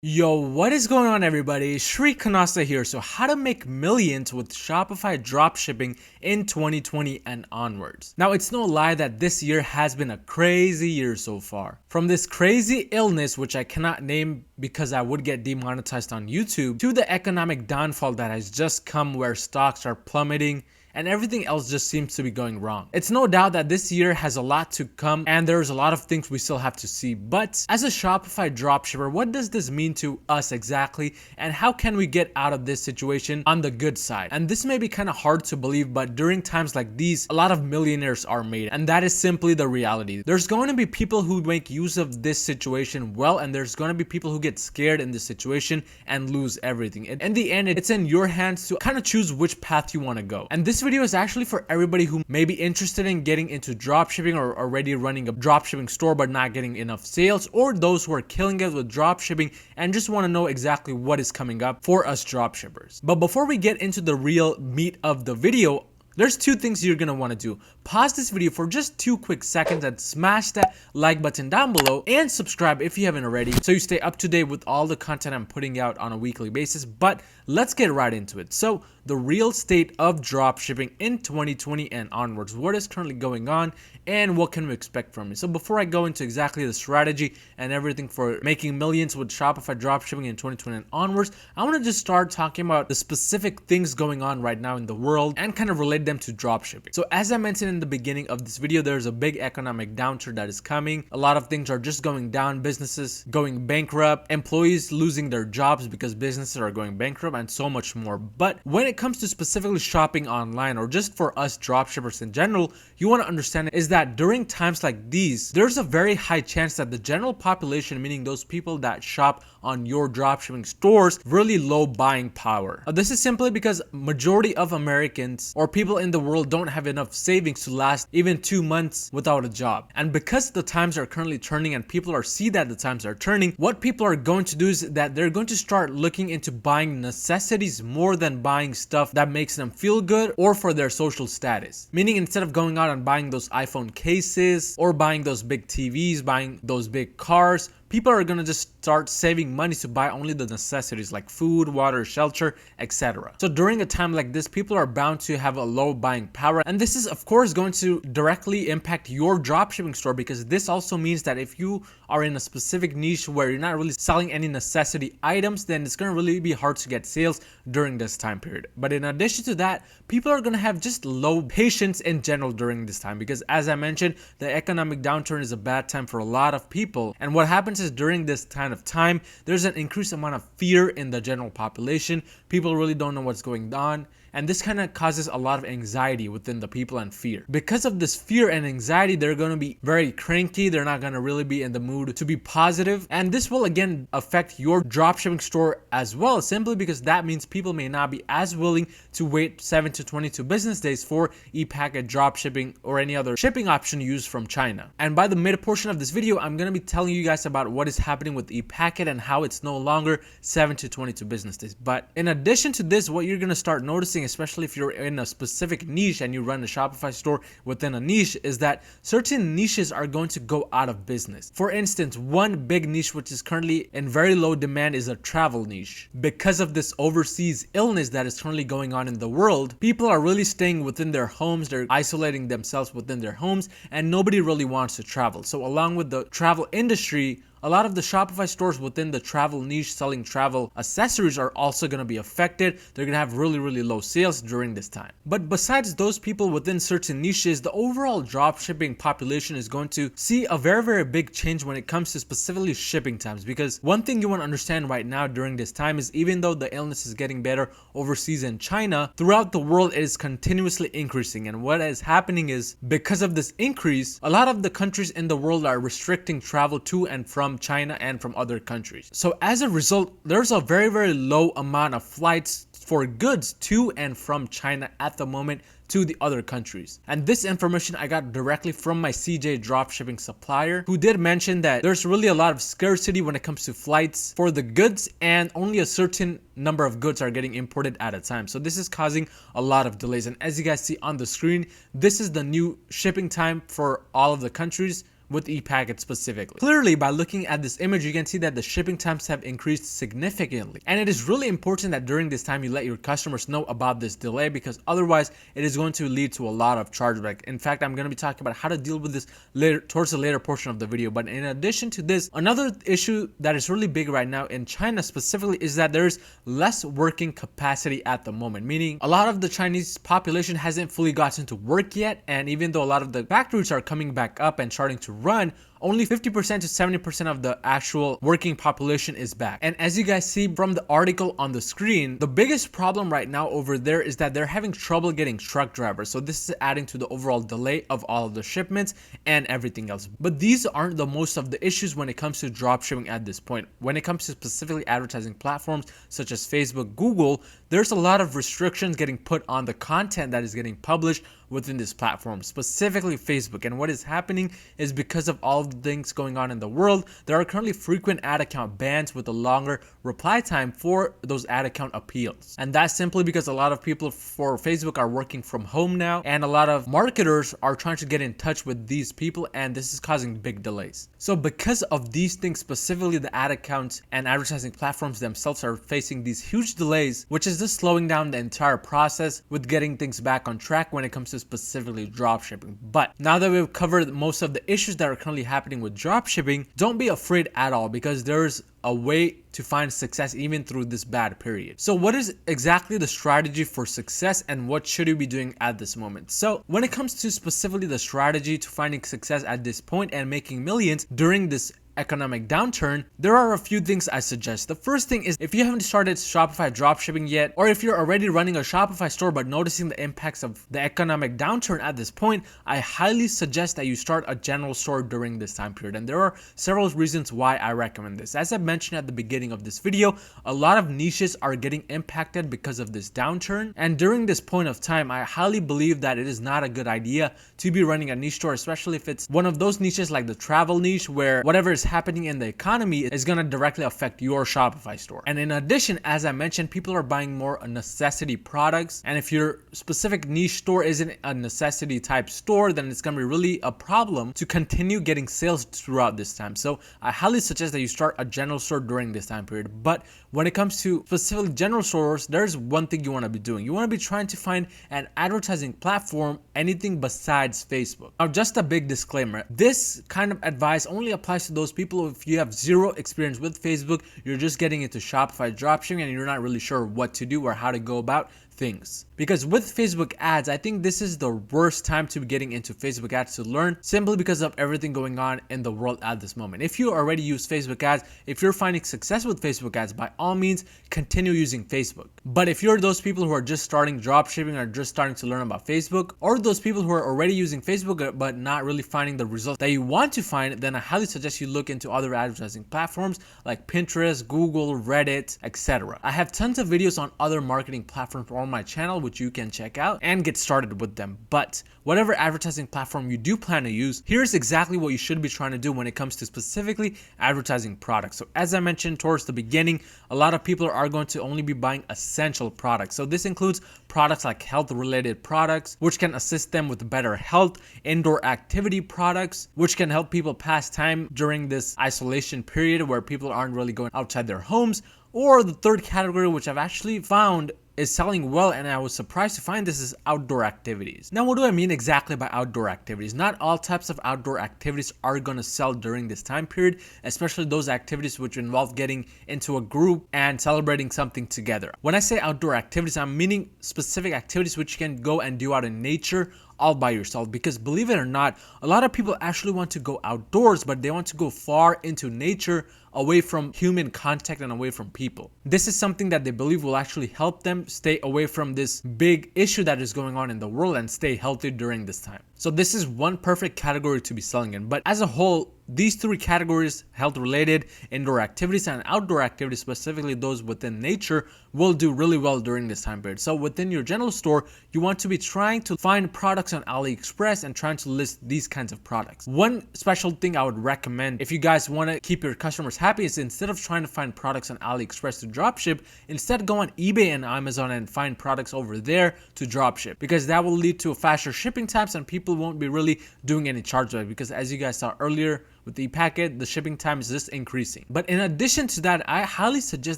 Yo, what is going on, everybody? Shri Kanase here. So how to make millions with Shopify dropshipping in 2020 and onwards. Now, it's no lie that this year has been a crazy year so far. From this crazy illness, which I cannot name because I would get demonetized on YouTube, to the economic downfall that has just come where stocks are plummeting and everything else just seems to be going wrong. It's no doubt that this year has a lot to come and there's a lot of things we still have to see. But as a Shopify dropshipper, what does this mean to us exactly? And how can we get out of this situation on the good side? And this may be kind of hard to believe, but during times like these, a lot of millionaires are made. And that is simply the reality. There's going to be people who make use of this situation well, and there's going to be people who get scared in this situation and lose everything. In the end, it's in your hands to kind of choose which path you want to go. And this video is actually for everybody who may be interested in getting into dropshipping or already running a dropshipping store but not getting enough sales, or those who are killing it with dropshipping and just want to know exactly what is coming up for us dropshippers. But before we get into the real meat of the video, there's two things you're gonna want to do. Pause this video for just 2 quick seconds and smash that like button down below and subscribe if you haven't already so you stay up to date with all the content I'm putting out on a weekly basis. But let's get right into it. So the real state of dropshipping in 2020 and onwards, what is currently going on and what can we expect from it. So before I go into exactly the strategy and everything for making millions with Shopify dropshipping in 2020 and onwards, I want to just start talking about the specific things going on right now in the world and kind of relate them to dropshipping. So as I mentioned in the beginning of this video, there's a big economic downturn that is coming. A lot of things are just going down, businesses going bankrupt, employees losing their jobs because businesses are going bankrupt, and so much more. But when it comes to specifically shopping online, or just for us dropshippers in general, you want to understand is that during times like these, there's a very high chance that the general population, meaning those people that shop on your dropshipping stores, really low buying power. This is simply because majority of Americans or people in the world don't have enough savings to last even 2 months without a job. And because the times are currently turning and people are see that the times are turning, what people are going to do is that they're going to start looking into buying necessities more than buying stuff that makes them feel good or for their social status. Meaning instead of going out and buying those iPhone cases or buying those big TVs, buying those big cars, people are gonna just start saving money to buy only the necessities like food, water, shelter, etc. So during a time like this, people are bound to have a low buying power, and this is of course going to directly impact your dropshipping store, because this also means that if you are in a specific niche where you're not really selling any necessity items, then it's gonna really be hard to get sales during this time period. But in addition to that, people are gonna have just low patience in general during this time, because as I mentioned, the economic downturn is a bad time for a lot of people, and what happens is during this kind of time, there's an increased amount of fear in the general population. People really don't know what's going on, and this kind of causes a lot of anxiety within the people and fear. Because of this fear and anxiety, they're going to be very cranky. They're not going to really be in the mood to be positive. And this will again affect your dropshipping store as well, simply because that means people may not be as willing to wait 7 to 22 business days for e-packet dropshipping or any other shipping option used from China. And by the mid portion of this video, I'm going to be telling you guys about what is happening with e-packet and how it's no longer 7 to 22 business days. But in addition to this, what you're going to start noticing, especially if you're in a specific niche and you run a Shopify store within a niche, is that certain niches are going to go out of business. For instance, one big niche which is currently in very low demand is a travel niche. Because of this overseas illness that is currently going on in the world, people are really staying within their homes. They're isolating themselves within their homes, and nobody really wants to travel. So along with the travel industry, a lot of the Shopify stores within the travel niche selling travel accessories are also going to be affected. They're going to have really, really low sales during this time. But besides those people within certain niches, the overall dropshipping population is going to see a very, very big change when it comes to specifically shipping times. Because one thing you want to understand right now during this time is even though the illness is getting better overseas in China, throughout the world it is continuously increasing. And what is happening is because of this increase, a lot of the countries in the world are restricting travel to and from China and from other countries. So as a result, there's a very, very low amount of flights for goods to and from China at the moment to the other countries. And this information I got directly from my CJ dropshipping supplier, who did mention that there's really a lot of scarcity when it comes to flights for the goods, and only a certain number of goods are getting imported at a time. So this is causing a lot of delays. And as you guys see on the screen, this is the new shipping time for all of the countries with ePacket specifically. Clearly, by looking at this image, you can see that the shipping times have increased significantly. And it is really important that during this time you let your customers know about this delay, because otherwise it is going to lead to a lot of chargeback. In fact, I'm going to be talking about how to deal with this later, towards the later portion of the video. But in addition to this, another issue that is really big right now in China specifically is that there's less working capacity at the moment, meaning a lot of the Chinese population hasn't fully gotten to work yet. And even though a lot of the factories are coming back up and starting to run, only 50% to 70% of the actual working population is back. And as you guys see from the article on the screen, the biggest problem right now over there is that they're having trouble getting truck drivers. So this is adding to the overall delay of all of the shipments and everything else. But these aren't the most of the issues when it comes to dropshipping at this point. When it comes to specifically advertising platforms such as Facebook, Google, there's a lot of restrictions getting put on the content that is getting published within this platform, specifically Facebook. And what is happening is because of all of the things going on in the world, there are currently frequent ad account bans with a longer reply time for those ad account appeals. And that's simply because a lot of people for Facebook are working from home now, and a lot of marketers are trying to get in touch with these people, and this is causing big delays. So because of these things, specifically the ad accounts and advertising platforms themselves are facing these huge delays, which is just slowing down the entire process with getting things back on track when it comes to specifically dropshipping. But now that we've covered most of the issues that are currently happening with dropshipping, don't be afraid at all, because there's a way to find success even through this bad period. So what is exactly the strategy for success, and what should you be doing at this moment? So when it comes to specifically the strategy to finding success at this point and making millions during this economic downturn, there are a few things I suggest. The first thing is, if you haven't started Shopify dropshipping yet, or if you're already running a Shopify store but noticing the impacts of the economic downturn at this point, I highly suggest that you start a general store during this time period. And there are several reasons why I recommend this. As I mentioned at the beginning of this video, a lot of niches are getting impacted because of this downturn. And during this point of time, I highly believe that it is not a good idea to be running a niche store, especially if it's one of those niches like the travel niche, where whatever is happening in the economy is going to directly affect your Shopify store. And in addition, as I mentioned, people are buying more necessity products, and if your specific niche store isn't a necessity type store, then it's going to be really a problem to continue getting sales throughout this time. So I highly suggest that you start a general store during this time period. But when it comes to specifically general stores, there's one thing you want to be doing. You want to be trying to find an advertising platform, anything besides Facebook. Now, just a big disclaimer, this kind of advice only applies to those people if you have zero experience with Facebook, you're just getting into Shopify dropshipping and you're not really sure what to do or how to go about things. Because with Facebook ads, I think this is the worst time to be getting into Facebook ads to learn, simply because of everything going on in the world at this moment. If you already use Facebook ads, if you're finding success with Facebook ads, by all means, continue using Facebook. But if you're those people who are just starting dropshipping or just starting to learn about Facebook, or those people who are already using Facebook but not really finding the results that you want to find, then I highly suggest you look into other advertising platforms like Pinterest, Google, Reddit, etc. I have tons of videos on other marketing platforms on my channel which you can check out and get started with them. But whatever advertising platform you do plan to use, here's exactly what you should be trying to do when it comes to specifically advertising products. So as I mentioned towards the beginning, a lot of people are going to only be buying essential products. So this includes products like health related products, which can assist them with better health, indoor activity products, which can help people pass time during this isolation period where people aren't really going outside their homes. Or the third category, which I've actually found is selling well, and I was surprised to find this, is outdoor activities. Now, what do I mean exactly by outdoor activities? Not all types of outdoor activities are going to sell during this time period, especially those activities which involve getting into a group and celebrating something together. When I say outdoor activities, I'm meaning specific activities which you can go and do out in nature all by yourself. Because believe it or not, a lot of people actually want to go outdoors, but they want to go far into nature, away from human contact and away from people. This is something that they believe will actually help them stay away from this big issue that is going on in the world and stay healthy during this time. So this is one perfect category to be selling in. But as a whole, these three categories, health related, indoor activities, and outdoor activities, specifically those within nature, will do really well during this time period. So within your general store, you want to be trying to find products on AliExpress and trying to list these kinds of products. One special thing I would recommend if you guys want to keep your customers happy is, instead of trying to find products on AliExpress to dropship, instead go on eBay and Amazon and find products over there to dropship, because that will lead to faster shipping times and people people won't be really doing any chargeback, because as you guys saw earlier with the packet, the shipping time is just increasing. But in addition to that, I highly suggest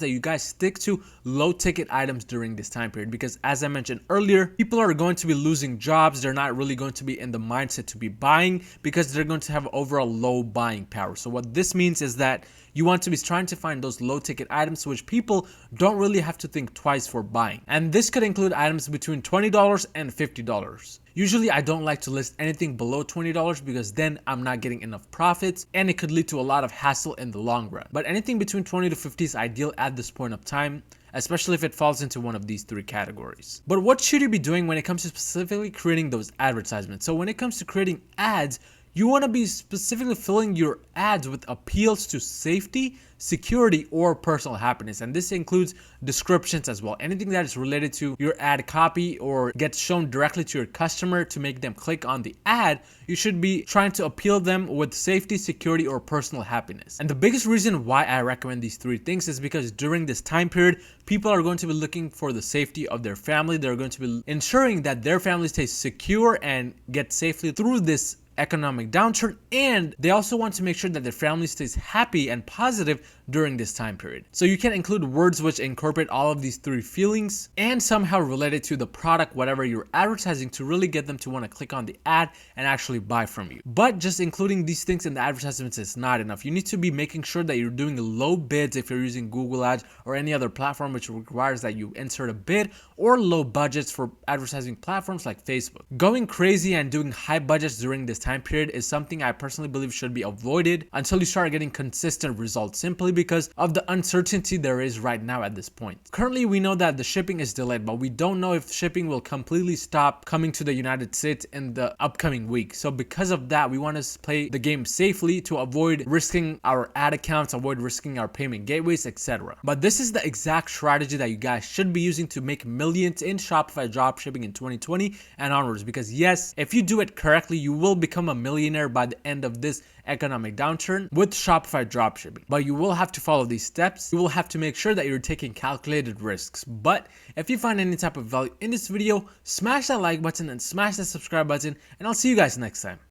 that you guys stick to low ticket items during this time period, because as I mentioned earlier, people are going to be losing jobs. They're not really going to be in the mindset to be buying because they're going to have overall low buying power. So what this means is that you want to be trying to find those low ticket items which people don't really have to think twice for buying. And this could include items between $20 and $50. Usually I don't like to list anything below $20 because then I'm not getting enough profits and it could lead to a lot of hassle in the long run. But anything between 20 to 50 is ideal at this point of time, especially if it falls into one of these three categories. But what should you be doing when it comes to specifically creating those advertisements? So when it comes to creating ads, you want to be specifically filling your ads with appeals to safety, security, or personal happiness. And this includes descriptions as well. Anything that is related to your ad copy or gets shown directly to your customer to make them click on the ad, you should be trying to appeal them with safety, security, or personal happiness. And the biggest reason why I recommend these three things is because during this time period, people are going to be looking for the safety of their family. They're going to be ensuring that their family stays secure and get safely through this economic downturn, and they also want to make sure that their family stays happy and positive during this time period. So you can include words which incorporate all of these three feelings and somehow related to the product, whatever you're advertising, to really get them to want to click on the ad and actually buy from you. But just including these things in the advertisements is not enough. You need to be making sure that you're doing low bids if you're using Google Ads or any other platform which requires that you insert a bid, or low budgets for advertising platforms like Facebook. Going crazy and doing high budgets during this time period is something I personally believe should be avoided until you start getting consistent results, simply because of the uncertainty there is right now at this point. Currently, we know that the shipping is delayed, but we don't know if shipping will completely stop coming to the United States in the upcoming week. So because of that, we want to play the game safely to avoid risking our ad accounts, avoid risking our payment gateways, etc. But this is the exact strategy that you guys should be using to make millions in Shopify dropshipping in 2020 and onwards, because yes, if you do it correctly, you will become a millionaire by the end of this economic downturn with Shopify dropshipping. But you will have to follow these steps. You will have to make sure that you're taking calculated risks. But if you find any type of value in this video, smash that like button and smash that subscribe button, and I'll see you guys next time.